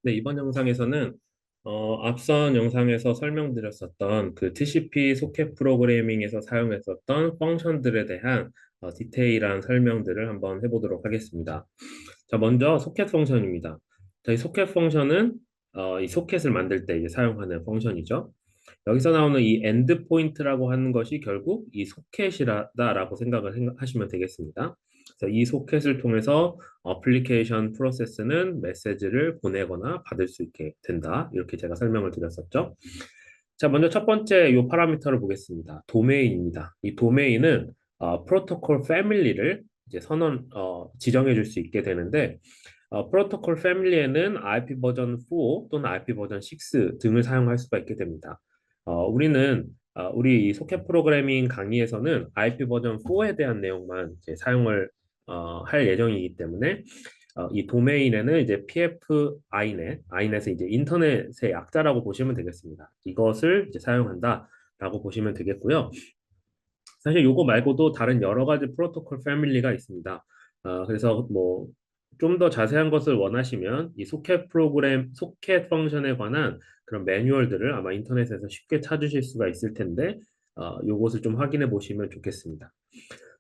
네, 이번 영상에서는 앞선 영상에서 설명드렸었던 그 TCP 소켓 프로그래밍에서 사용했었던 펑션들에 대한 디테일한 설명들을 한번 해보도록 하겠습니다. 자, 먼저 소켓 펑션입니다. 자, 이 소켓 펑션은 이 소켓을 만들 때 이제 사용하는 펑션이죠. 여기서 나오는 이 엔드 포인트라고 하는 것이 결국 이 소켓이라고 하시면 되겠습니다. 그래서 이 소켓을 통해서 어플리케이션 프로세스는 메시지를 보내거나 받을 수 있게 된다. 이렇게 제가 설명을 드렸었죠. 자, 먼저 첫 번째 이 파라미터를 보겠습니다. 도메인입니다. 이 도메인은 프로토콜 패밀리를 이제 지정해 줄 수 있게 되는데 프로토콜 패밀리에는 IP 버전 4 또는 IP 버전 6 등을 사용할 수가 있게 됩니다. 우리 이 소켓 프로그래밍 강의에서는 IP 버전 4에 대한 내용만 이제 사용을 할 예정이기 때문에 이 도메인에는 이제 PF inet, i넷은 이제 인터넷의 약자라고 보시면 되겠습니다. 이것을 이제 사용한다라고 보시면 되겠고요. 사실 요거 말고도 다른 여러 가지 프로토콜 패밀리가 있습니다. 그래서 뭐 좀 더 자세한 것을 원하시면 이 소켓 펑션에 관한 그런 매뉴얼들을 아마 인터넷에서 쉽게 찾으실 수가 있을 텐데, 요것을 좀 확인해 보시면 좋겠습니다.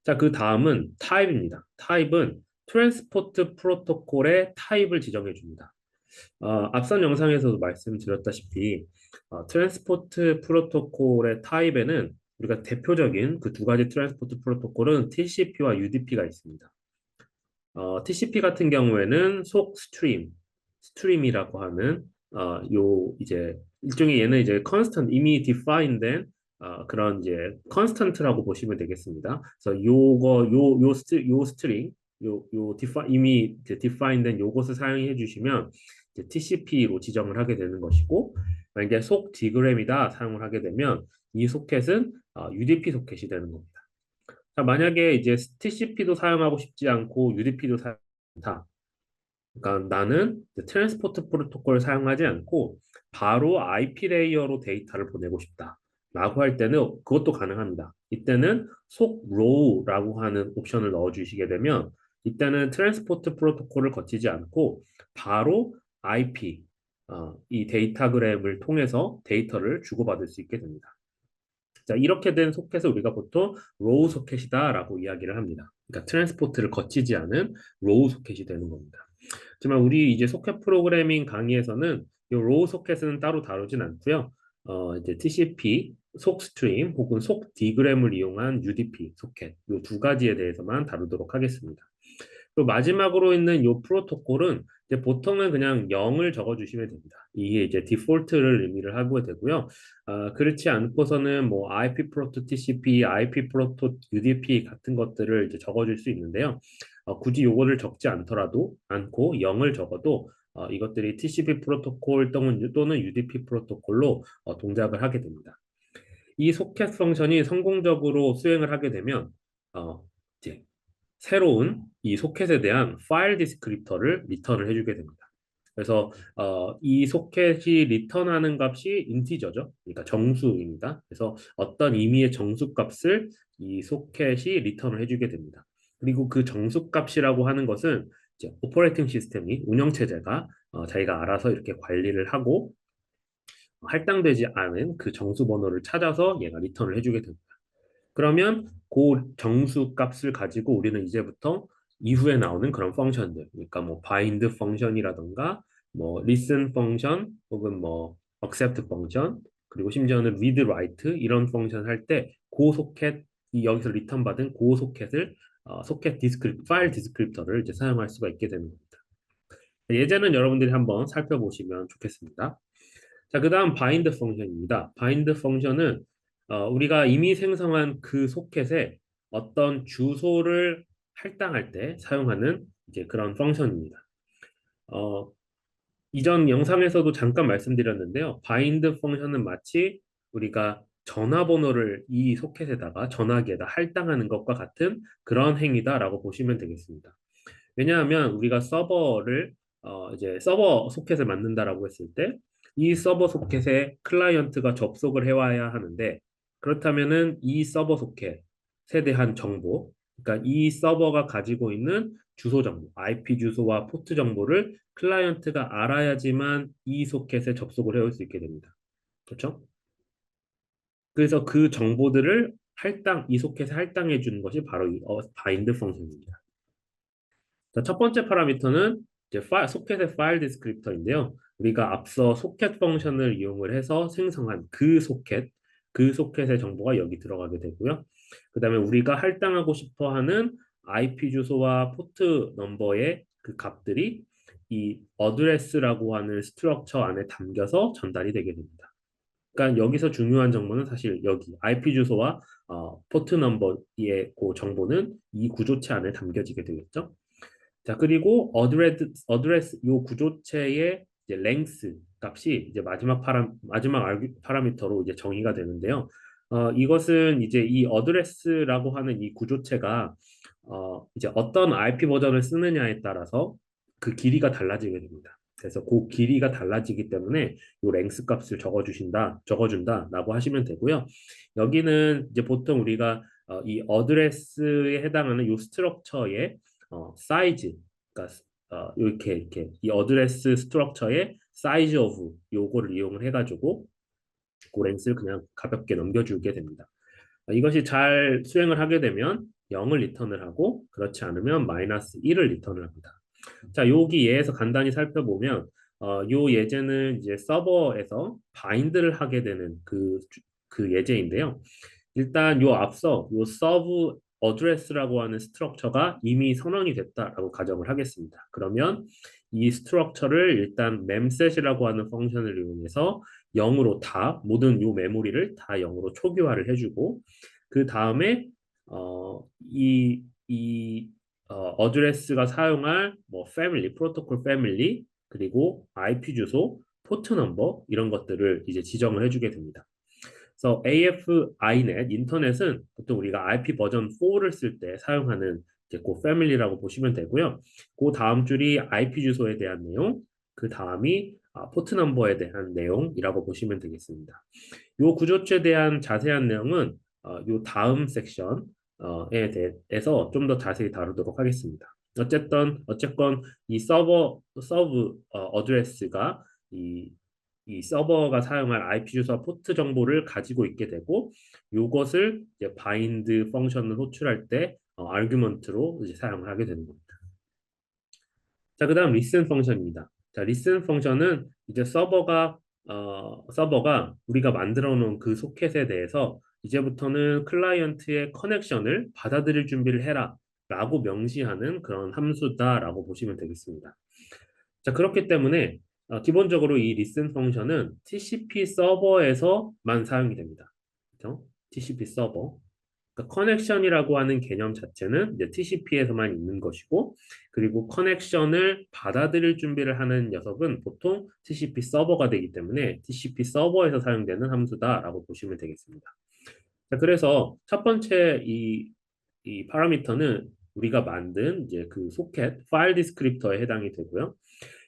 자, 그 다음은 타입입니다. 타입은 트랜스포트 프로토콜의 타입을 지정해 줍니다. 앞선 영상에서도 말씀드렸다시피 트랜스포트 프로토콜의 타입에는 우리가 대표적인 그 두 가지 트랜스포트 프로토콜은 TCP와 UDP가 있습니다. TCP 같은 경우에는 속 스트림이라고 하는 요 이제 일종의 얘는 이제 constant 이미 define된 그런 이제 constant라고 보시면 되겠습니다. 그래서 요 스트링 이미 이제 define된 요것을 사용해 주시면 이제 TCP로 지정을 하게 되는 것이고, 만약에 속 디그램이다 사용을 하게 되면 이 소켓은 UDP 소켓이 되는 겁니다. 자, 만약에 이제 TCP도 사용하고 싶지 않고 UDP도 사용한다. 그러니까 나는 트랜스포트 프로토콜을 사용하지 않고 바로 IP 레이어로 데이터를 보내고 싶다. 라고 할 때는 그것도 가능합니다. 이때는 속 row라고 하는 옵션을 넣어 주시게 되면 이때는 트랜스포트 프로토콜을 거치지 않고 바로 IP 이 데이터그램을 통해서 데이터를 주고받을 수 있게 됩니다. 자, 이렇게 된 소켓을 우리가 보통 로우 소켓이다라고 이야기를 합니다. 그러니까 트랜스포트를 거치지 않은 로우 소켓이 되는 겁니다. 하지만 우리 이제 소켓 프로그래밍 강의에서는 이 로우 소켓은 따로 다루진 않고요. 이제 TCP, 속 스트림 혹은 속 디그램을 이용한 UDP 소켓 이 두 가지에 대해서만 다루도록 하겠습니다. 또 마지막으로 있는 이 프로토콜은 이제 보통은 그냥 0을 적어주시면 됩니다. 이게 이제 디폴트를 의미를 하고 되고요. 그렇지 않고서는 뭐 IP 프로토 TCP, IP 프로토 UDP 같은 것들을 이제 적어줄 수 있는데요. 굳이 요거를 적지 않고 0을 적어도 이것들이 TCP 프로토콜 또는 UDP 프로토콜로 동작을 하게 됩니다. 이 소켓 펑션이 성공적으로 수행을 하게 되면 이제 새로운 이 소켓에 대한 파일 디스크립터를 리턴을 해주게 됩니다. 그래서 이 소켓이 리턴하는 값이 인티저죠. 그러니까 정수입니다. 그래서 어떤 의미의 정수값을 이 소켓이 리턴을 해주게 됩니다. 그리고 그 정수값이라고 하는 것은 이제 오퍼레이팅 시스템이 운영체제가 자기가 알아서 이렇게 관리를 하고 할당되지 않은 그 정수 번호를 찾아서 얘가 리턴을 해주게 됩니다. 그러면 그 정수 값을 가지고 우리는 이제부터 이후에 나오는 그런 펑션들, 그러니까 뭐 bind 펑션이라던가 뭐 listen 펑션 혹은 뭐 accept 펑션 그리고 심지어는 read write 이런 펑션 할 때 그 소켓 여기서 리턴 받은 그 소켓을 파일 디스크립터를 이제 사용할 수가 있게 되는 겁니다. 예제는 여러분들이 한번 살펴보시면 좋겠습니다. 자, 그 다음 bind 펑션입니다. bind 펑션은 우리가 이미 생성한 그 소켓에 어떤 주소를 할당할 때 사용하는 이제 그런 펑션입니다. 어, 이전 영상에서도 잠깐 말씀드렸는데요. bind 펑션은 마치 우리가 전화번호를 이 소켓에다가 전화기에다 할당하는 것과 같은 그런 행위다라고 보시면 되겠습니다. 왜냐하면 우리가 이제 서버 소켓을 만든다라고 했을 때 이 서버 소켓에 클라이언트가 접속을 해와야 하는데, 그렇다면은 이 서버 소켓에 대한 정보, 그러니까 이 서버가 가지고 있는 주소 정보, IP 주소와 포트 정보를 클라이언트가 알아야지만 이 소켓에 접속을 해올 수 있게 됩니다. 그렇죠? 그래서 그 정보들을 이 소켓에 할당해 주는 것이 바로 이 바인드 펑션입니다. 자, 첫 번째 파라미터는 이제 소켓의 파일 디스크립터인데요. 우리가 앞서 소켓 펑션을 이용을 해서 생성한 그 소켓의 정보가 여기 들어가게 되고요. 그다음에 우리가 할당하고 싶어 하는 IP 주소와 포트 넘버의 그 값들이 이 어드레스라고 하는 스트럭처 안에 담겨서 전달이 되게 됩니다. 그러니까 여기서 중요한 정보는 사실 여기 IP 주소와 포트 넘버의 그 정보는 이 구조체 안에 담겨지게 되겠죠. 자, 그리고 어드레스 요 구조체의 이제 랭스 값이 이제 마지막 파라미터로 이제 정의가 되는데요. 이것은 이제 이 어드레스라고 하는 이 구조체가 이제 어떤 IP 버전을 쓰느냐에 따라서 그 길이가 달라지게 됩니다. 그래서 그 길이가 달라지기 때문에 요 랭스 값을 적어준다라고 하시면 되고요. 여기는 이제 보통 우리가 이 어드레스에 해당하는 요 스트럭처의 사이즈, 그러니까 이렇게 이 어드레스 스트럭처의 사이즈 오브 요거를 이용을 해가지고 고랭스를 그냥 가볍게 넘겨주게 됩니다. 이것이 잘 수행을 하게 되면 0을 리턴을 하고 그렇지 않으면 마이너스 1을 리턴을 합니다. 자, 여기 예에서 간단히 살펴보면 요 예제는 이제 서버에서 바인드를 하게 되는 그 예제인데요. 일단 요 앞서 요 서브 어드레스라고 하는 스트럭처가 이미 선언이 됐다라고 가정을 하겠습니다. 그러면 이 스트럭처를 일단 memset이라고 하는 펑션을 이용해서 0으로 다 모든 요 메모리를 다 0으로 초기화를 해주고 그 다음에 이 어드레스가 사용할 뭐 패밀리, 프로토콜 패밀리 그리고 IP 주소, 포트 넘버 이런 것들을 이제 지정을 해주게 됩니다. 그래서 AFINET 인터넷은 보통 우리가 IP 버전 4를 쓸 때 사용하는 이제 그 패밀리라고 보시면 되고요. 그 다음 줄이 IP 주소에 대한 내용, 그 다음이 포트 넘버에 대한 내용이라고 보시면 되겠습니다. 요 구조체에 대한 자세한 내용은 요 다음 섹션에 대해서 좀 더 자세히 다루도록 하겠습니다. 어쨌건 이 서브 어드레스가 이 서버가 사용할 IP 주소와 포트 정보를 가지고 있게 되고 요것을 이제 바인드 펑션을 호출할 때 아규먼트로 이제 사용을 하게 되는 겁니다. 자, 그다음 listen 펑션입니다. 자, listen 펑션은 이제 서버가 우리가 만들어 놓은 그 소켓에 대해서 이제부터는 클라이언트의 커넥션을 받아들일 준비를 해라 라고 명시하는 그런 함수다라고 보시면 되겠습니다. 자, 그렇기 때문에 기본적으로 이 listen 펑션은 TCP 서버에서만 사용이 됩니다. 그렇죠? TCP 서버. 그러니까 커넥션이라고 하는 개념 자체는 이제 TCP에서만 있는 것이고, 그리고 커넥션을 받아들일 준비를 하는 녀석은 보통 TCP 서버가 되기 때문에 TCP 서버에서 사용되는 함수다라고 보시면 되겠습니다. 자, 그래서 첫 번째 이 파라미터는 우리가 만든 이제 그 소켓 파일 디스크립터에 해당이 되고요.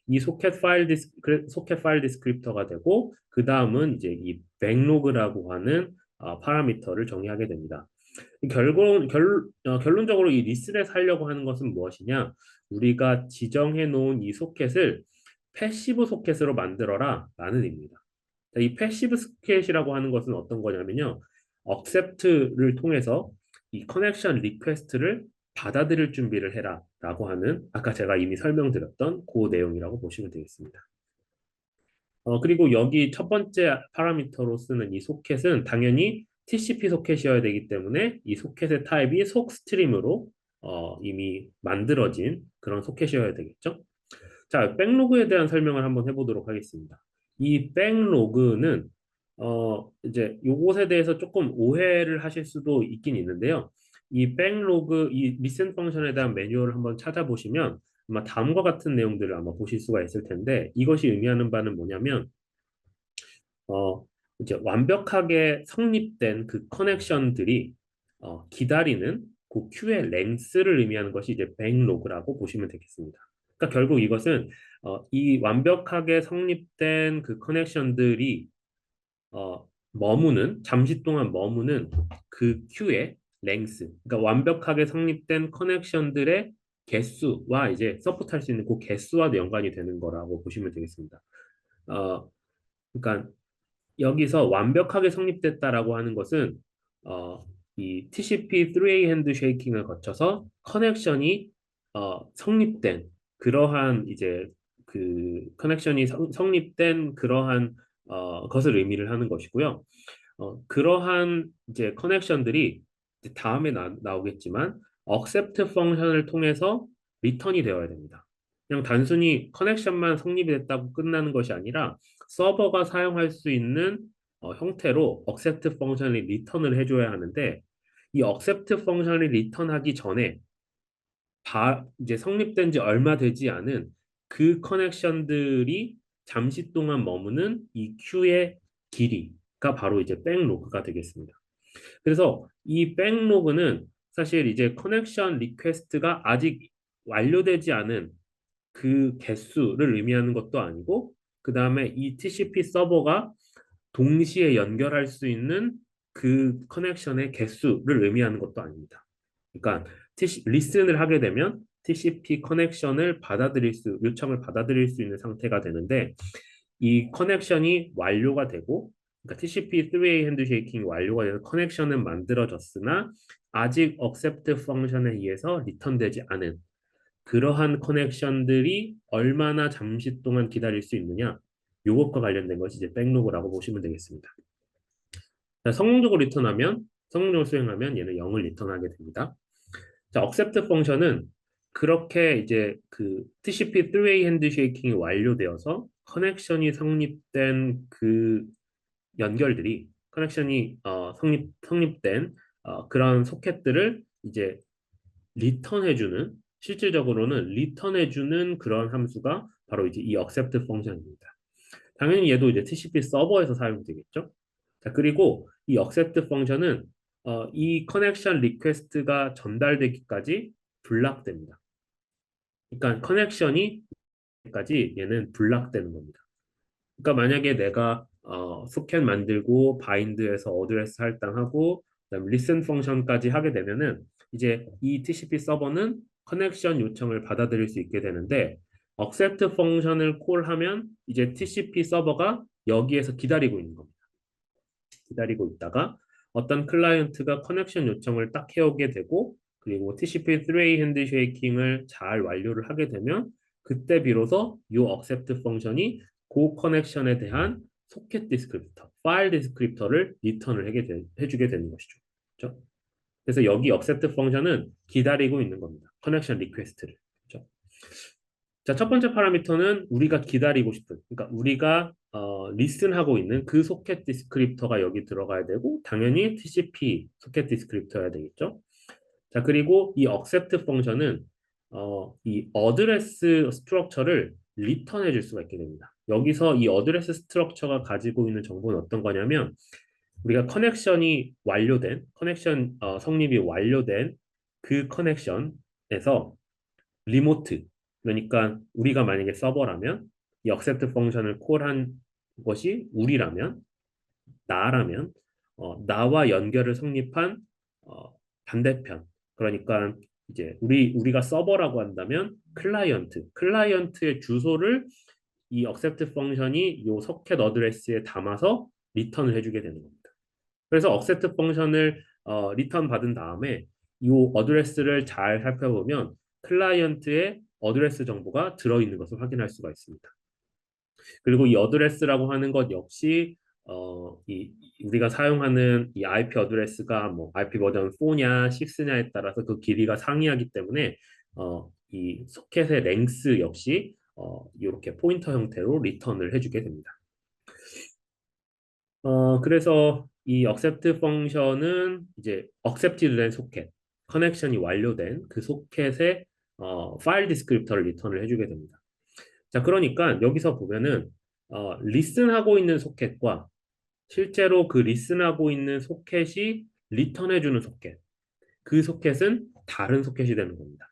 이 소켓 파일 디스크립터가 되고 그 다음은 이제 이 백로그라고 하는 파라미터를 정의하게 됩니다. 결론적으로 이 리스렛 하려고 하는 것은 무엇이냐? 우리가 지정해 놓은 이 소켓을 패시브 소켓으로 만들어라 라는 의미입니다. 이 패시브 소켓이라고 하는 것은 어떤 거냐면요. accept를 통해서 이 커넥션 리퀘스트를 받아들일 준비를 해라 라고 하는 아까 제가 이미 설명드렸던 그 내용이라고 보시면 되겠습니다. 그리고 여기 첫 번째 파라미터로 쓰는 이 소켓은 당연히 TCP 소켓이어야 되기 때문에 이 소켓의 타입이 속 스트림으로 이미 만들어진 그런 소켓이어야 되겠죠. 자, 백로그에 대한 설명을 한번 해보도록 하겠습니다. 이 백로그는 이제 요것에 대해서 조금 오해를 하실 수도 있긴 있는데요. 이 리슨 펑션에 대한 매뉴얼을 한번 찾아보시면 아마 다음과 같은 내용들을 아마 보실 수가 있을 텐데 이것이 의미하는 바는 뭐냐면 어, 이제 완벽하게 성립된 그 커넥션들이 기다리는 그 큐의 랭스를 의미하는 것이 이제 백로그라고 보시면 되겠습니다. 그러니까 결국 이것은 이 완벽하게 성립된 그 커넥션들이 잠시 동안 머무는 그 큐에 length, 그러니까 완벽하게 성립된 커넥션들의 개수와 이제 서포트할 수 있는 그 개수와도 연관이 되는 거라고 보시면 되겠습니다. 어, 그러니까 여기서 완벽하게 성립됐다라고 하는 것은 어, 이 TCP 3A 핸드쉐이킹을 거쳐서 커넥션이 성립된 그러한 이제 그 커넥션이 성립된 그러한 것을 의미를 하는 것이고요. 그러한 이제 커넥션들이 이제 다음에 나오겠지만 accept 펑션을 통해서 리턴이 되어야 됩니다. 그냥 단순히 커넥션만 성립이 됐다고 끝나는 것이 아니라 서버가 사용할 수 있는 형태로 accept 펑션이 리턴을 해줘야 하는데 이 accept 펑션이 리턴하기 전에 이제 성립된 지 얼마 되지 않은 그 커넥션들이 잠시 동안 머무는 이 큐의 길이가 바로 이제 백로그가 되겠습니다. 그래서 이 백로그는 사실 이제 커넥션 리퀘스트가 아직 완료되지 않은 그 개수를 의미하는 것도 아니고 그 다음에 이 TCP 서버가 동시에 연결할 수 있는 그 커넥션의 개수를 의미하는 것도 아닙니다. 그러니까 리슨을 하게 되면 TCP 커넥션을 요청을 받아들일 수 있는 상태가 되는데 이 커넥션이 완료가 되고 그러니까 TCP 3A 핸드쉐이킹이 완료가 돼서 커넥션은 만들어졌으나 아직 accept 펑션에 의해서 리턴되지 않은 그러한 커넥션들이 얼마나 잠시 동안 기다릴 수 있느냐 요것과 관련된 것이 이제 백로그라고 보시면 되겠습니다. 자, 성공적으로 수행하면 얘는 0을 리턴하게 됩니다. 자, accept 펑션은 그렇게 이제 그 TCP 3A 핸드쉐이킹이 완료되어서 커넥션이 성립된 그 연결들이 커넥션이 성립된 그런 소켓들을 이제 리턴해주는 실질적으로는 리턴해주는 그런 함수가 바로 이제 이 accept 펑션입니다. 당연히 얘도 이제 TCP 서버에서 사용되겠죠. 자, 그리고 이 accept 펑션은 이 커넥션 리퀘스트가 전달되기까지 블락됩니다. 그러니까 커넥션이 까지 얘는 블락되는 겁니다. 그러니까 만약에 내가 소켓 만들고 바인드에서 어드레스 할당하고 그다음에 listen 펑션까지 하게 되면은 이제 이 TCP 서버는 커넥션 요청을 받아들일 수 있게 되는데 accept 펑션을 콜하면 이제 TCP 서버가 여기에서 기다리고 있는 겁니다. 기다리고 있다가 어떤 클라이언트가 커넥션 요청을 딱 해오게 되고 그리고 TCP 3A 핸드쉐이킹을 잘 완료를 하게 되면 그때 비로소 이 accept 펑션이 그 커넥션에 대한 소켓 디스크립터, 파일 디스크립터를 리턴을 해주게 되는 것이죠. 그렇죠? 그래서 여기 accept 펑션은 기다리고 있는 겁니다. 커넥션 리퀘스트를. 그렇죠? 자, 첫 번째 파라미터는 우리가 기다리고 싶은, 그러니까 우리가 리슨하고 있는 그 소켓 디스크립터가 여기 들어가야 되고 당연히 TCP 소켓 디스크립터여야 되겠죠. 자, 그리고 이 accept 펑션은 이 어드레스 스트럭처를 리턴해 줄 수가 있게 됩니다. 여기서 이 어드레스 스트럭처가 가지고 있는 정보는 어떤 거냐면 우리가 커넥션 성립이 완료된 그 커넥션에서 리모트 그러니까 우리가 만약에 서버라면 이 accept 펑션을 콜한 것이 우리라면 나라면 나와 연결을 성립한 반대편 그러니까 이제 우리가 서버라고 한다면 클라이언트의 주소를 이 accept 펑션이 요 소켓 어드레스에 담아서 리턴을 해주게 되는 겁니다. 그래서 accept 펑션을 리턴 받은 다음에 이 어드레스를 잘 살펴보면 클라이언트의 어드레스 정보가 들어있는 것을 확인할 수가 있습니다. 그리고 이 어드레스라고 하는 것 역시 우리가 사용하는 이 IP 어드레스가 뭐 IP 버전 4냐 6냐에 따라서 그 길이가 상이하기 때문에 이 소켓의 랭스 역시 이렇게 포인터 형태로 리턴을 해주게 됩니다. 그래서 이 accept 펑션은 이제 accepted 된 소켓, 커넥션이 완료된 그 소켓의 파일 디스크립터를 리턴을 해주게 됩니다. 자, 그러니까 여기서 보면은 리슨하고 있는 소켓과 실제로 그 리슨하고 있는 소켓이 리턴해주는 소켓, 그 소켓은 다른 소켓이 되는 겁니다.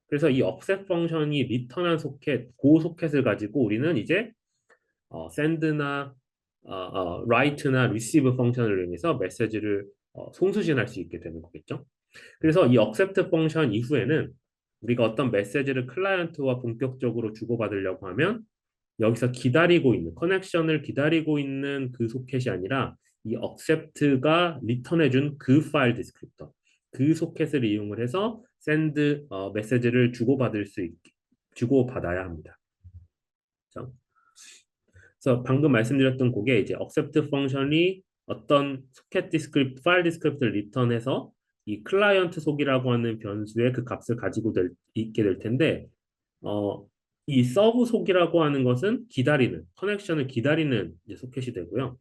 그래서 이 offset 펑션이 리턴한 소켓, 그 소켓을 가지고 우리는 이제 send나 write나 receive 펑션을 이용해서 메시지를 송수신할 수 있게 되는 거겠죠. 그래서 이 accept 펑션 이후에는 우리가 어떤 메시지를 클라이언트와 본격적으로 주고받으려고 하면 여기서 기다리고 있는 커넥션을 기다리고 있는 그 소켓이 아니라 이 accept가 리턴해준 그 파일 디스크립터 그 소켓을 이용을 해서 send 메시지를 주고받을 수 있게 주고받아야 합니다. 그렇죠? 그래서 방금 말씀드렸던 그게 이제 accept 펑션이 어떤 소켓 디스크립트 파일 디스크립트를 리턴해서 이 클라이언트 속이라고 하는 변수의 그 값을 가지고 있게 될 텐데 어, 이 서브 속이라고 하는 것은 기다리는 커넥션을 기다리는 이제 소켓이 되고요.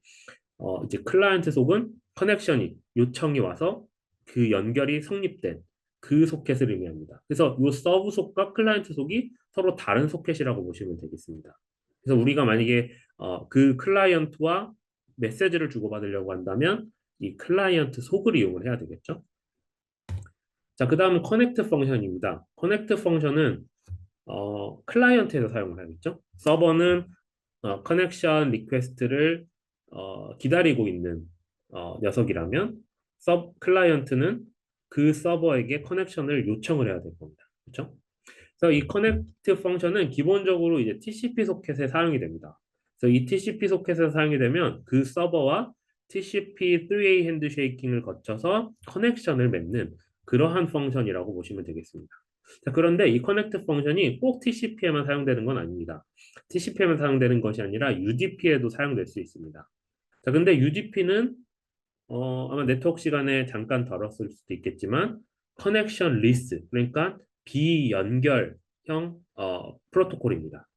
이제 클라이언트 속은 커넥션이 요청이 와서 그 연결이 성립된 그 소켓을 의미합니다. 그래서 이 서브 속과 클라이언트 속이 서로 다른 소켓이라고 보시면 되겠습니다. 그래서 우리가 만약에 그 클라이언트와 메시지를 주고받으려고 한다면 이 클라이언트 속을 이용을 해야 되겠죠. 자, 그 다음은 커넥트 펑션입니다. 커넥트 펑션은 클라이언트에서 사용을 하겠죠. 서버는 커넥션 리퀘스트를 기다리고 있는 녀석이라면 클라이언트는 그 서버에게 커넥션을 요청을 해야 될 겁니다. 그렇죠? 그래서 이 커넥트 펑션은 기본적으로 이제 TCP 소켓에 사용이 됩니다. 그래서 이 TCP 소켓에 사용이 되면 그 서버와 TCP 3A 핸드쉐이킹을 거쳐서 커넥션을 맺는 그러한 펑션이라고 보시면 되겠습니다. 자, 그런데 이 커넥트 펑션이 꼭 TCP에만 사용되는 건 아닙니다. TCP에만 사용되는 것이 아니라 UDP에도 사용될 수 있습니다. 자, 근데 UDP는 아마 네트워크 시간에 잠깐 다뤘을 수도 있겠지만 커넥션 리스 그러니까 비연결형 프로토콜입니다.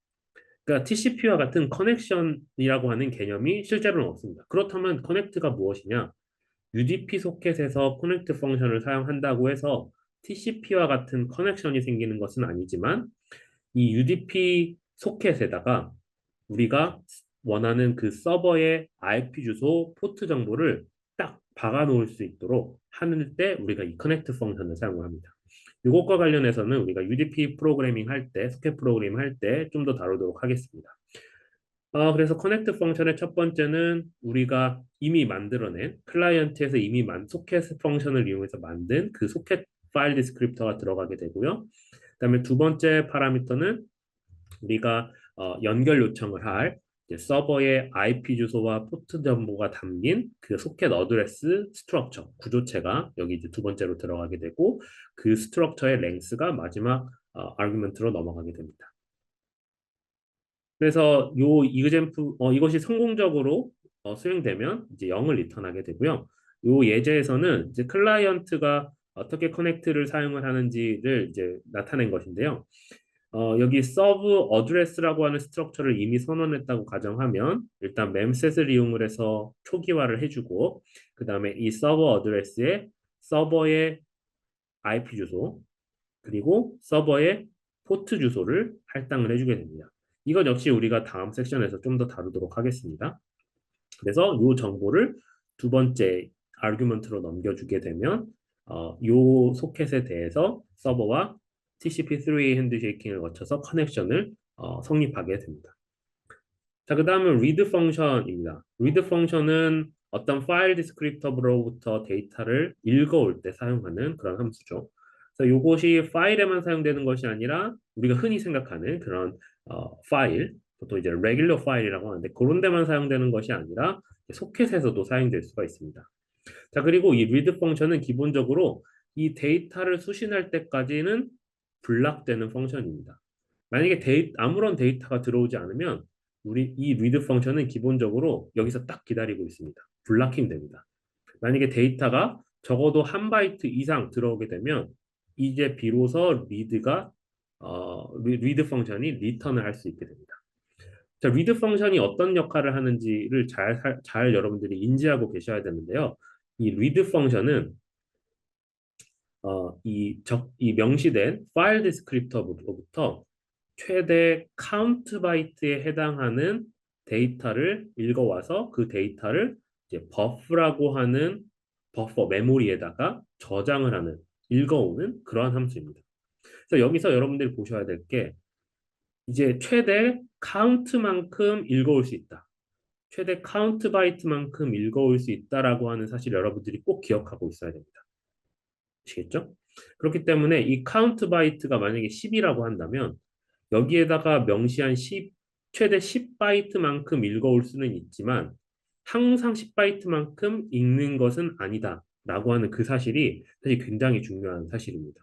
그러니까 TCP와 같은 커넥션이라고 하는 개념이 실제로는 없습니다. 그렇다면 커넥트가 무엇이냐? UDP 소켓에서 커넥트 펑션을 사용한다고 해서 TCP와 같은 커넥션이 생기는 것은 아니지만 이 UDP 소켓에다가 우리가 원하는 그 서버의 IP 주소, 포트 정보를 딱 박아 놓을 수 있도록 하는 때 우리가 이 커넥트 펑션을 사용을 합니다. 이것과 관련해서는 우리가 UDP 프로그래밍 할 때, 소켓 프로그래밍 할 때 좀 더 다루도록 하겠습니다. 그래서 커넥트 펑션의 첫 번째는 우리가 이미 만들어낸 클라이언트에서 이미 소켓 펑션을 이용해서 만든 그 소켓 파일 디스크립터가 들어가게 되고요. 그다음에 두 번째 파라미터는 우리가 연결 요청을 할 서버의 IP 주소와 포트 정보가 담긴 그 소켓 어드레스 스트럭처 구조체가 여기 이제 두 번째로 들어가게 되고 그 스트럭처의 랭스가 마지막 아규먼트로 넘어가게 됩니다. 그래서 요 이그젠플 이것이 성공적으로 수행되면 이제 0을 리턴하게 되고요. 요 예제에서는 이제 클라이언트가 어떻게 커넥트를 사용을 하는지를 이제 나타낸 것인데요. 여기 서브 어드레스라고 하는 스트럭처를 이미 선언했다고 가정하면 일단 memset을 이용을 해서 초기화를 해주고 그 다음에 이 서버 어드레스에 서버의 IP 주소 그리고 서버의 포트 주소를 할당을 해주게 됩니다. 이건 역시 우리가 다음 섹션에서 좀 더 다루도록 하겠습니다. 그래서 이 정보를 두 번째 아규먼트로 넘겨주게 되면 이 소켓에 대해서 서버와 TCP3 핸드쉐이킹을 거쳐서 커넥션을 성립하게 됩니다. 자, 그 다음은 read 펑션입니다. read 펑션은 어떤 파일 디스크립터로부터 데이터를 읽어올 때 사용하는 그런 함수죠. 그래서 이것이 파일에만 사용되는 것이 아니라 우리가 흔히 생각하는 그런 파일, 보통 이제 regular 파일이라고 하는데 그런 데만 사용되는 것이 아니라 소켓에서도 사용될 수가 있습니다. 자, 그리고 이 read 펑션은 기본적으로 이 데이터를 수신할 때까지는 블락되는 펑션입니다. 만약에 아무런 데이터가 들어오지 않으면 우리 이 read 펑션은 기본적으로 여기서 딱 기다리고 있습니다. 블락킹 됩니다. 만약에 데이터가 적어도 한 바이트 이상 들어오게 되면 이제 비로소 read 펑션이 리턴을 할 수 있게 됩니다. 자, read 펑션이 어떤 역할을 하는지를 잘 여러분들이 인지하고 계셔야 되는데요. 이 read 펑션은 이 명시된 파일 디스크립터부터 최대 카운트 바이트에 해당하는 데이터를 읽어와서 그 데이터를 이제 버프라고 하는 버퍼 메모리에다가 저장을 하는 읽어오는 그러한 함수입니다. 그래서 여기서 여러분들이 보셔야 될 게 이제 최대 카운트만큼 읽어올 수 있다. 최대 카운트 바이트만큼 읽어올 수 있다라고 하는 사실 여러분들이 꼭 기억하고 있어야 됩니다. 아시겠죠? 그렇기 때문에 이 카운트 바이트가 만약에 10이라고 한다면 여기에다가 명시한 10, 최대 10바이트만큼 읽어올 수는 있지만 항상 10바이트만큼 읽는 것은 아니다 라고 하는 그 사실이 사실 굉장히 중요한 사실입니다.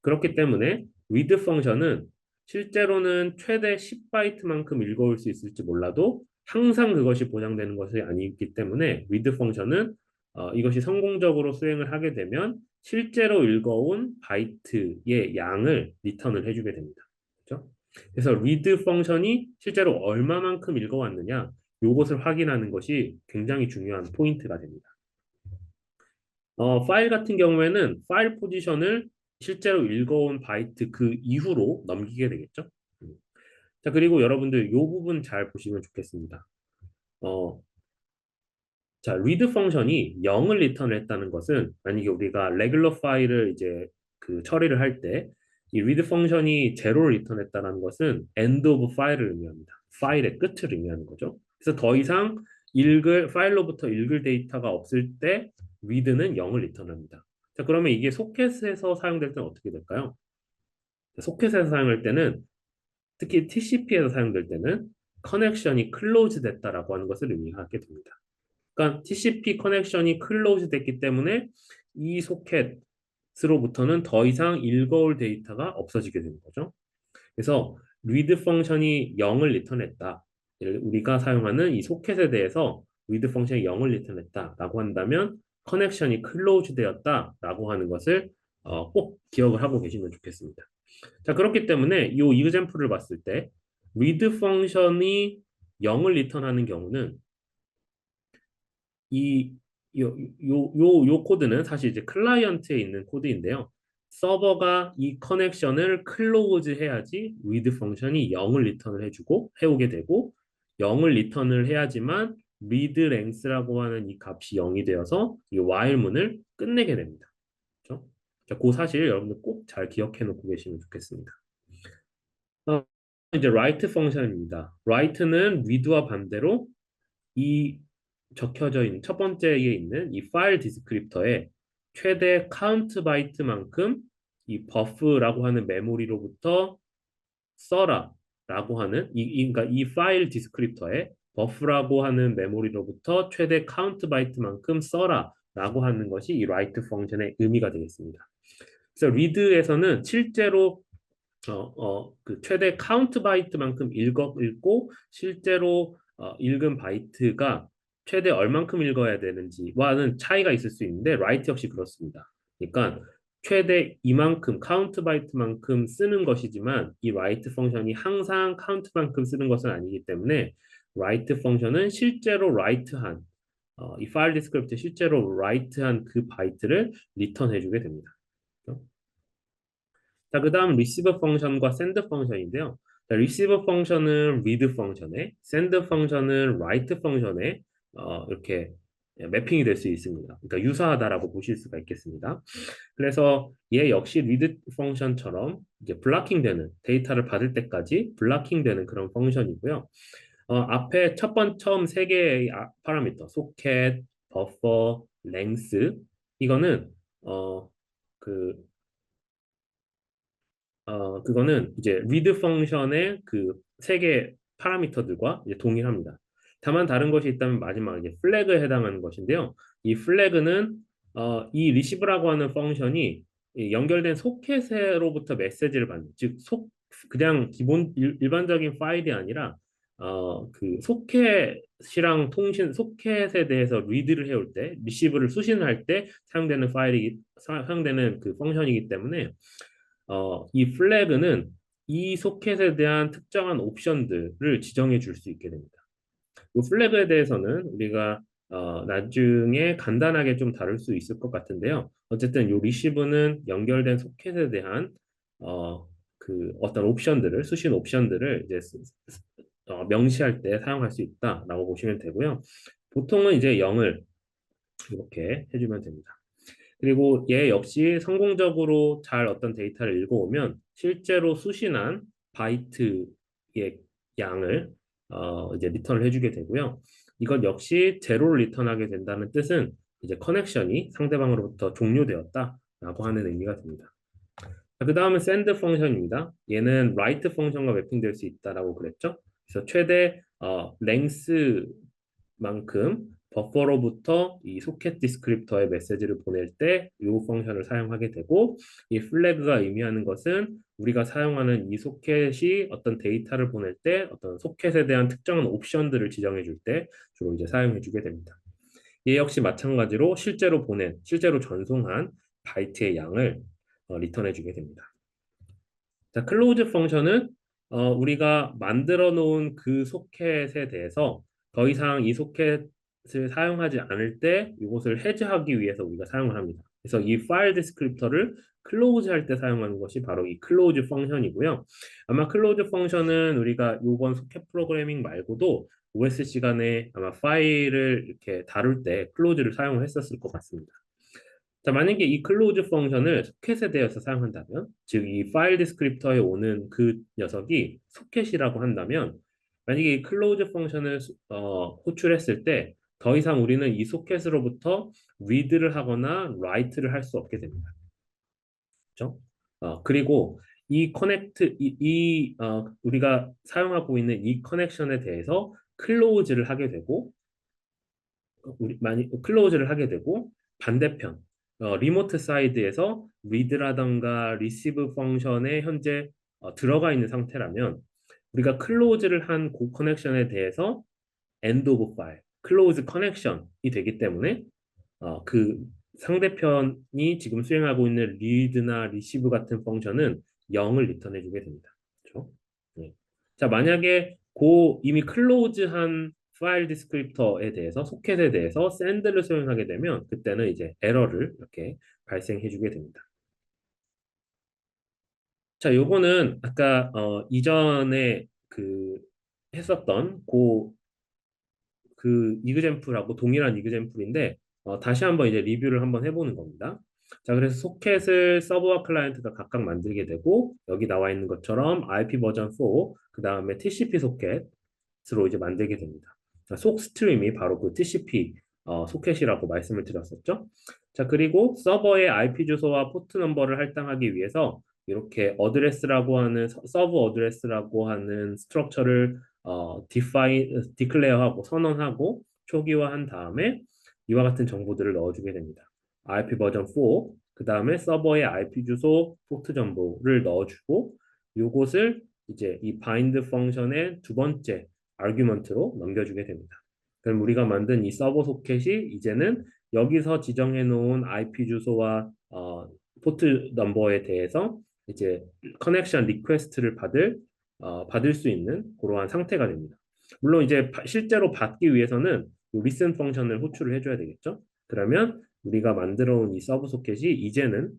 그렇기 때문에 read 펑션은 실제로는 최대 10바이트만큼 읽어올 수 있을지 몰라도 항상 그것이 보장되는 것이 아니기 때문에 read 펑션은 이것이 성공적으로 수행을 하게 되면 실제로 읽어온 바이트의 양을 리턴을 해주게 됩니다. 그렇죠? 그래서 read 펑션이 실제로 얼마만큼 읽어왔느냐 이것을 확인하는 것이 굉장히 중요한 포인트가 됩니다. 파일 같은 경우에는 파일 포지션을 실제로 읽어온 바이트 그 이후로 넘기게 되겠죠. 음. 자, 그리고 여러분들 이 부분 잘 보시면 좋겠습니다. 어, 자, read 펑션이 0을 리턴했다는 것은 만약에 우리가 regular 파일을 이제 그 처리를 할 때 이 read 펑션이 0를 리턴했다는 것은 end of file을 의미합니다. 파일의 끝을 의미하는 거죠. 그래서 더 이상 파일로부터 읽을 데이터가 없을 때 read는 0을 리턴합니다. 자, 그러면 이게 소켓에서 사용될 때는 어떻게 될까요? 소켓에서 사용할 때는 특히 TCP에서 사용될 때는 커넥션이 클로즈 됐다라고 하는 것을 의미하게 됩니다. 그러니까 TCP 커넥션이 클로즈 됐기 때문에 이 소켓으로부터는 더 이상 읽어올 데이터가 없어지게 되는 거죠. 그래서 read 펑션이 0을 리턴했다. 우리가 사용하는 이 소켓에 대해서 read 펑션이 0을 리턴했다라고 한다면 커넥션이 클로즈 되었다라고 하는 것을 꼭 기억을 하고 계시면 좋겠습니다. 자, 그렇기 때문에 이 example을 봤을 때 read 펑션이 0을 리턴하는 경우는 이 요 코드는 사실 이제 클라이언트에 있는 코드인데요. 서버가 이 커넥션을 클로즈 해야지 read 펑션이 0을 리턴을 해주고 해오게 되고 0을 리턴을 해야지만 read length라고 하는 이 값이 0이 되어서 이 while문을 끝내게 됩니다. 그렇죠? 자, 그 사실 여러분들 꼭 잘 기억해 놓고 계시면 좋겠습니다. 이제 write 펑션입니다. write는 read와 반대로 이 적혀져 있는 첫 번째에 있는 이 파일 디스크립터에 최대 카운트 바이트만큼 이 버프라고 하는 메모리로부터 써라라고 하는 그러니까 이 파일 디스크립터에 버프라고 하는 메모리로부터 최대 카운트 바이트만큼 써라라고 하는 것이 이 write 펑션의 의미가 되겠습니다. 그래서 read에서는 실제로 그 최대 카운트 바이트만큼 읽고 실제로 읽은 바이트가 최대 얼만큼 읽어야 되는지와는 차이가 있을 수 있는데 write 역시 그렇습니다. 그러니까 최대 이만큼 카운트 바이트만큼 쓰는 것이지만 이 write 펑션이 항상 카운트만큼 쓰는 것은 아니기 때문에 write 펑션은 실제로 write한 이 파일 디스크립트 실제로 write한 그 바이트를 리턴해주게 됩니다. 자, 그 다음 receive 펑션과 send 펑션인데요. 자, receive 펑션은 read 펑션에, send 펑션은 write 펑션에 이렇게 매핑이 될 수 있습니다. 그러니까 유사하다라고 보실 수가 있겠습니다. 그래서 얘 역시 read 펑션처럼 이제 블락킹 되는 데이터를 받을 때까지 블락킹 되는 그런 펑션이고요. 앞에 처음 세 개의 파라미터, 소켓, 버퍼, 랭스 이거는 그 그거는 이제 read 펑션의 그 세 개 파라미터들과 이제 동일합니다. 다만 다른 것이 있다면 마지막 이제 플래그에 해당하는 것인데요. 이 플래그는 이 receive라고 하는 펑션이 이 연결된 소켓으로부터 메시지를 받는, 즉 그냥 일반적인 파일이 아니라 그 소켓에 대해서 read를 해올 때, receive를 수신할 때 사용되는 그 펑션이기 때문에 이 플래그는 이 소켓에 대한 특정한 옵션들을 지정해 줄 수 있게 됩니다. 이 플래그에 대해서는 우리가 나중에 간단하게 좀 다룰 수 있을 것 같은데요. 어쨌든 이 리시브는 연결된 소켓에 대한 그 어떤 수신 옵션들을 이제 명시할 때 사용할 수 있다라고 보시면 되고요. 보통은 이제 0을 이렇게 해주면 됩니다. 그리고 얘 역시 성공적으로 잘 어떤 데이터를 읽어오면 실제로 수신한 바이트의 양을 이제 리턴을 해주게 되고요. 이것 역시 제로를 리턴하게 된다는 뜻은 이제 커넥션이 상대방으로부터 종료되었다라고 하는 의미가 됩니다. 그 다음은 send 펑션입니다. 얘는 write 펑션과 매핑될 수 있다라고 그랬죠. 그래서 최대 length만큼 버퍼로부터 이 소켓 디스크립터에 메시지를 보낼 때 이 펑션을 사용하게 되고, 이 플래그가 의미하는 것은 우리가 사용하는 이 소켓이 어떤 데이터를 보낼 때 어떤 소켓에 대한 특정한 옵션들을 지정해 줄 때 주로 이제 사용해 주게 됩니다. 얘 역시 마찬가지로 실제로 전송한 바이트의 양을 리턴해 주게 됩니다. 자, 클로즈 펑션은 우리가 만들어 놓은 그 소켓에 대해서 더 이상 이 소켓을 사용하지 않을 때 이것을 해제하기 위해서 우리가 사용을 합니다. 그래서 이 파일 디스크립터를 클로즈 할 때 사용하는 것이 바로 이 클로즈 펑션이고요. 아마 클로즈 펑션은 우리가 이번 소켓 프로그래밍 말고도 OS 시간에 아마 파일을 이렇게 다룰 때 클로즈를 사용을 했었을 것 같습니다. 자, 만약에 이 클로즈 펑션을 소켓에 대해서 사용한다면, 즉 이 파일 디스크립터에 오는 그 녀석이 소켓이라고 한다면, 만약에 이 클로즈 펑션을 호출했을 때 더 이상 우리는 이 소켓으로부터 read를 하거나 write를 할 수 없게 됩니다. 그렇죠? 그리고 이 커넥트 우리가 사용하고 있는 이 커넥션에 대해서 클로즈를 하게 되고, 클로즈를 하게 되고, 반대편 리모트 사이드에서 read라던가 receive 펑션에 현재 들어가 있는 상태라면 우리가 클로즈를 한 그 커넥션에 대해서 end of file, close connection이 되기 때문에 그 상대편이 지금 수행하고 있는 read나 receive 같은 펑션은 0을 리턴해 주게 됩니다. 그렇죠? 네. 자, 만약에 이미 클로즈한 파일 디스크립터에 대해서 소켓에 대해서 send를 수행하게 되면 그때는 이제 에러를 이렇게 발생해 주게 됩니다. 자, 요거는 아까 이전에 그 했었던 그 이그젬플하고 동일한 이그젬플인데 다시 한번 이제 리뷰를 한번 해보는 겁니다. 자, 그래서 소켓을 서버와 클라이언트가 각각 만들게 되고 여기 나와 있는 것처럼 IP 버전 4, 그 다음에 TCP 소켓으로 이제 만들게 됩니다. 자, 속 스트림이 바로 그 TCP 소켓이라고 말씀을 드렸었죠. 자, 그리고 서버의 IP 주소와 포트 넘버를 할당하기 위해서 이렇게 어드레스라고 하는 서브 어드레스라고 하는 스트럭처를 디클레어하고 선언하고 초기화한 다음에 이와 같은 정보들을 넣어주게 됩니다. IP 버전 4, 그 다음에 서버의 IP 주소, 포트 정보를 넣어주고 요것을 이제 이 bind 펑션의 두 번째 아규먼트로 넘겨주게 됩니다. 그럼 우리가 만든 이 서버 소켓이 이제는 여기서 지정해 놓은 IP 주소와 포트 넘버에 대해서 이제 커넥션 리퀘스트를 받을 수 있는 그러한 상태가 됩니다. 물론 이제 실제로 받기 위해서는 listen 펑션을 호출을 해줘야 되겠죠. 그러면 우리가 만들어 온 이 서브 소켓이 이제는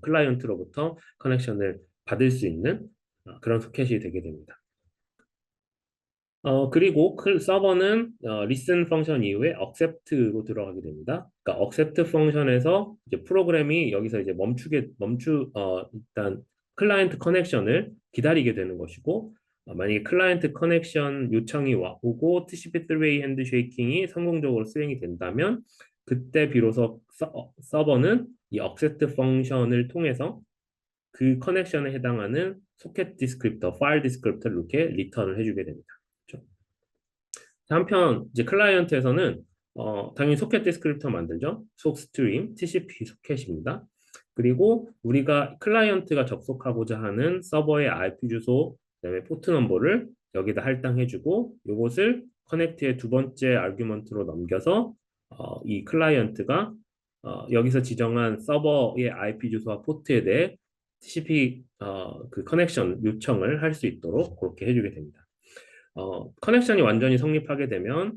클라이언트로부터 커넥션을 받을 수 있는 그런 소켓이 되게 됩니다. 그리고 서버는 listen 펑션 이후에 accept로 들어가게 됩니다. 그러니까 accept 펑션에서 이제 프로그램이 여기서 이제 일단 클라이언트 커넥션을 기다리게 되는 것이고, 만약에 클라이언트 커넥션 요청이 오고 TCP 3-way 핸드쉐이킹이 성공적으로 수행이 된다면 그때 비로소 서버는 이 accept 펑션을 통해서 그 커넥션에 해당하는 소켓 디스크립터, 파일 디스크립터를 이렇게 리턴을 해주게 됩니다. 그렇죠? 한편 이제 클라이언트에서는 당연히 소켓 디스크립터 만들죠. 속 스트림, TCP 소켓입니다. 그리고 우리가 클라이언트가 접속하고자 하는 서버의 IP 주소, 그다음에 포트 넘버를 여기다 할당해주고 이것을 커넥트의 두 번째 아규먼트로 넘겨서 이 클라이언트가 여기서 지정한 서버의 IP 주소와 포트에 대해 TCP 그 커넥션 요청을 할 수 있도록 그렇게 해주게 됩니다. 커넥션이 완전히 성립하게 되면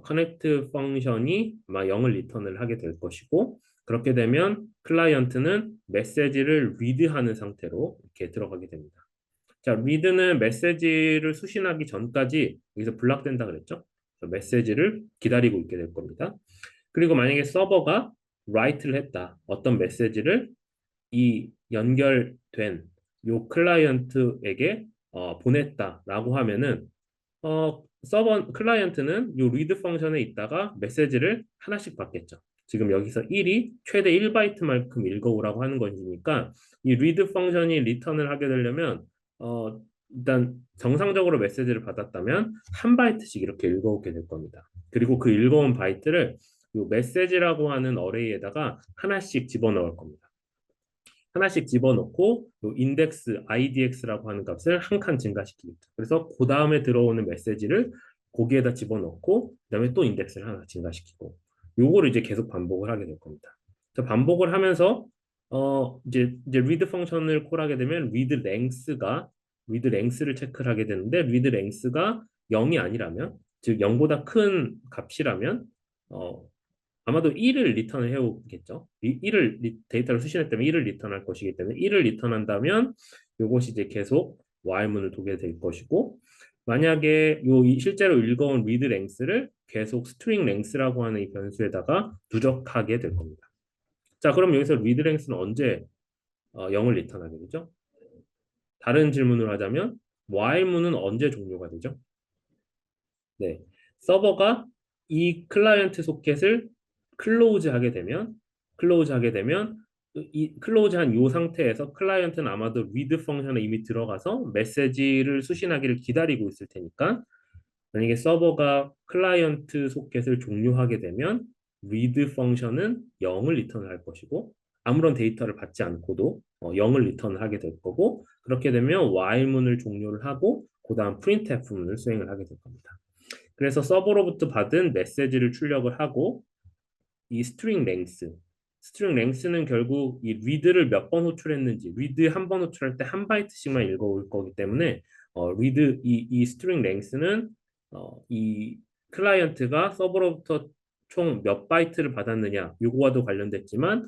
커넥트 펑션이 아마 0을 리턴을 하게 될 것이고 그렇게 되면 클라이언트는 메시지를 리드하는 상태로 이렇게 들어가게 됩니다. 자, 리드는 메시지를 수신하기 전까지 여기서 블락된다 그랬죠? 메시지를 기다리고 있게 될 겁니다. 그리고 만약에 서버가 write를 했다. 어떤 메시지를 이 연결된 요 클라이언트에게 보냈다라고 하면은 서버 클라이언트는 이 read 펑션에 있다가 메시지를 하나씩 받겠죠. 지금 여기서 1이 최대 1바이트만큼 읽어오라고 하는 것이니까 이 read 펑션이 리턴을 하게 되려면 일단 정상적으로 메시지를 받았다면 한 바이트씩 이렇게 읽어오게 될 겁니다. 그리고 그 읽어온 바이트를 이 메시지라고 하는 어레이에다가 하나씩 집어넣을 겁니다. 하나씩 집어넣고 요 인덱스 IDX라고 하는 값을 한 칸 증가시키겠죠. 그래서 그 다음에 들어오는 메시지를 거기에다 집어넣고 그다음에 또 인덱스를 하나 증가시키고 요거를 이제 계속 반복을 하게 될 겁니다. 그래서 반복을 하면서 이제 read 펑션을 콜하게 되면 read length를 체크를 하게 되는데 read length가 0이 아니라면 즉 0보다 큰 값이라면 어, 아마도 1을 리턴을 해오겠죠. 1을 데이터를 수신했다면 1을 리턴할 것이기 때문에 1을 리턴한다면 이것이 이제 계속 while문을 두게 될 것이고 만약에 실제로 읽어온 read length를 계속 string length라고 하는 이 변수에다가 누적하게 될 겁니다. 자, 그럼 여기서 read length는 언제 0을 리턴하게 되죠? 다른 질문을 하자면 while문은 언제 종료가 되죠? 네, 서버가 이 클라이언트 소켓을 클로즈하게 되면 이 클로즈한 이 상태에서 클라이언트는 아마도 read 펑션에 이미 들어가서 메시지를 수신하기를 기다리고 있을 테니까 만약에 서버가 클라이언트 소켓을 종료하게 되면 read 펑션은 0을 리턴을 할 것이고 아무런 데이터를 받지 않고도 0을 리턴을 하게 될 거고 그렇게 되면 while문을 종료를 하고 그 다음 printf문을 수행을 하게 될 겁니다. 그래서 서버로부터 받은 메시지를 출력을 하고 이 스트링 랭스는 결국 이 read를 몇 번 호출했는지 read 한 번 호출할 때 한 바이트씩만 읽어올 거기 때문에 read 이 스트링 랭스는 이 클라이언트가 서버로부터 총 몇 바이트를 받았느냐 요거와도 관련됐지만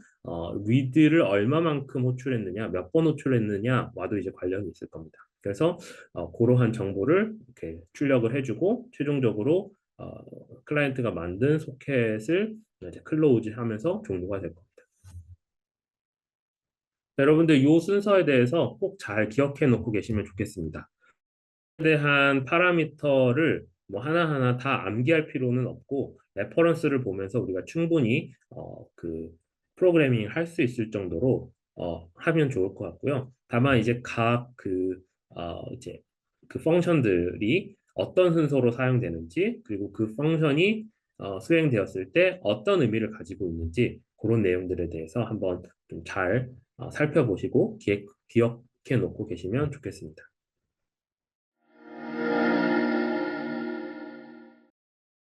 read를 얼마만큼 호출했느냐 몇 번 호출했느냐와도 이제 관련이 있을 겁니다. 그래서 그러한 정보를 이렇게 출력을 해주고 최종적으로 클라이언트가 만든 소켓을 이제 클로즈하면서 종료가 될 겁니다. 자, 여러분들 이 순서에 대해서 꼭 잘 기억해 놓고 계시면 좋겠습니다. 에 대한 파라미터를 뭐 하나하나 다 암기할 필요는 없고 레퍼런스를 보면서 우리가 충분히 그 프로그래밍 할 수 있을 정도로 하면 좋을 것 같고요. 다만 이제 각 이제 그 펑션들이 어떤 순서로 사용되는지 그리고 그 펑션이 수행되었을 때 어떤 의미를 가지고 있는지 그런 내용들에 대해서 한번 좀 잘 살펴보시고 기억해 놓고 계시면 좋겠습니다.